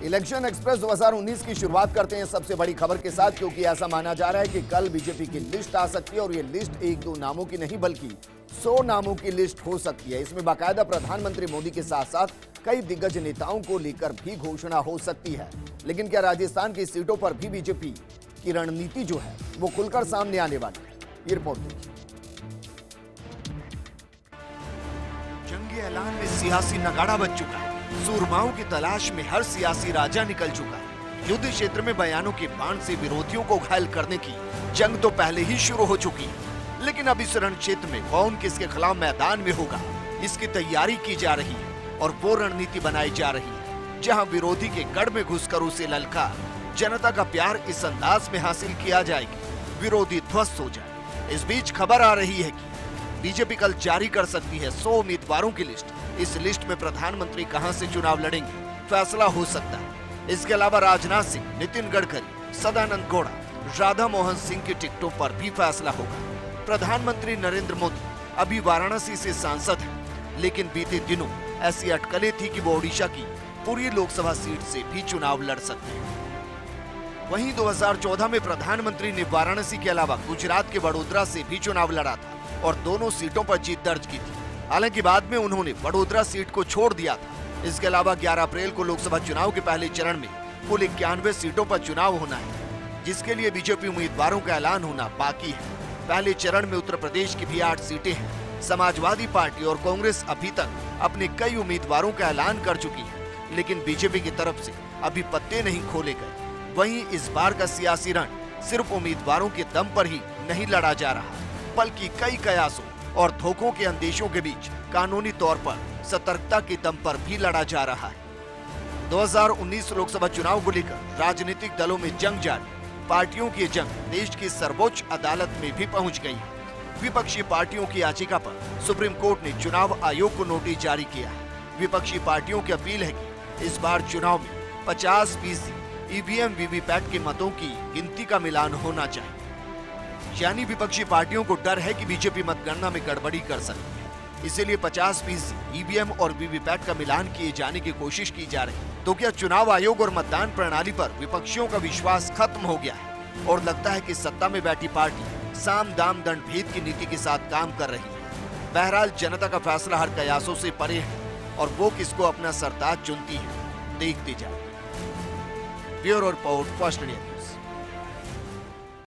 Election express 2019 की शुरुआत करते हैं सबसे बड़ी खबर के साथ, क्योंकि ऐसा माना जा रहा है कि कल बीजेपी की लिस्ट आ सकती है और ये लिस्ट एक दो नामों की नहीं बल्कि 100 नामों की लिस्ट हो सकती है। इसमें बाकायदा प्रधानमंत्री मोदी के साथ साथ कई दिग्गज नेताओं को लेकर भी घोषणा हो सकती है। लेकिन क्या राजस्थान की सीटों पर भी बीजेपी की रणनीति जो है वो खुलकर सामने आने वाली है? ये रिपोर्ट देखिए। जंगी ऐलान में सियासी नगाड़ा बज चुका है। सूरमाओं की तलाश में हर सियासी राजा निकल चुका है। युद्ध क्षेत्र में बयानों के बाण से विरोधियों को घायल करने की जंग तो पहले ही शुरू हो चुकी है, लेकिन अब इस रण क्षेत्र में कौन किसके खिलाफ मैदान में होगा, इसकी तैयारी की जा रही है और वो रणनीति बनाई जा रही है जहां विरोधी के गढ़ में घुसकर उसे ललकार जनता का प्यार इस अंदाज में हासिल किया जाएगा विरोधी ध्वस्त हो जाए। इस बीच खबर आ रही है कि बीजेपी कल जारी कर सकती है 100 उम्मीदवारों की लिस्ट। इस लिस्ट में प्रधानमंत्री कहां से चुनाव लड़ेंगे फैसला हो सकता है। इसके अलावा राजनाथ सिंह, नितिन गडकरी, सदानंद गौड़ा, राधा मोहन सिंह की टिकटों पर भी फैसला होगा। प्रधानमंत्री नरेंद्र मोदी अभी वाराणसी से सांसद हैं, लेकिन बीते दिनों ऐसी अटकलें थी कि वो ओडिशा की पूरी लोकसभा सीट से भी चुनाव लड़ सकते हैं। वहीं 2014 में प्रधानमंत्री ने वाराणसी के अलावा गुजरात के वडोदरा से भी चुनाव लड़ा था और दोनों सीटों पर जीत दर्ज की थी। हालांकि बाद में उन्होंने वडोदरा सीट को छोड़ दिया था। इसके अलावा 11 अप्रैल को लोकसभा चुनाव के पहले चरण में कुल 91 सीटों पर चुनाव होना है, जिसके लिए बीजेपी उम्मीदवारों का ऐलान होना बाकी है। पहले चरण में उत्तर प्रदेश की भी 8 सीटें हैं। समाजवादी पार्टी और कांग्रेस अभी तक अपने कई उम्मीदवारों का ऐलान कर चुकी है, लेकिन बीजेपी की तरफ से अभी पत्ते नहीं खोले गए। वहीं इस बार का सियासी रण सिर्फ उम्मीदवारों के दम पर ही नहीं लड़ा जा रहा, बल्कि कई कयासों और धोखों के अंदेशों के बीच कानूनी तौर पर सतर्कता के दम पर भी लड़ा जा रहा है। 2019 लोकसभा चुनाव को लेकर राजनीतिक दलों में जंग जारी। पार्टियों की जंग देश की सर्वोच्च अदालत में भी पहुंच गई है। विपक्षी पार्टियों की याचिका पर सुप्रीम कोर्ट ने चुनाव आयोग को नोटिस जारी किया है। विपक्षी पार्टियों की अपील है कि इस बार चुनाव में 50% ईवीएम वीवीपैट के मतों की गिनती का मिलान होना चाहिए। यानी विपक्षी पार्टियों को डर है कि बीजेपी मतगणना में गड़बड़ी कर सकती है, इसीलिए 50% ईवीएम और वीवीपैट का मिलान किए जाने की कोशिश की जा रही है। तो क्या चुनाव आयोग और मतदान प्रणाली पर विपक्षियों का विश्वास खत्म हो गया है और लगता है कि सत्ता में बैठी पार्टी साम दाम दंड भेद की नीति के साथ काम कर रही है? बहरहाल जनता का फैसला हर कयासों से परे है और वो किसको अपना सरताज चुनती है, देखते जाए। Bureau report, first India.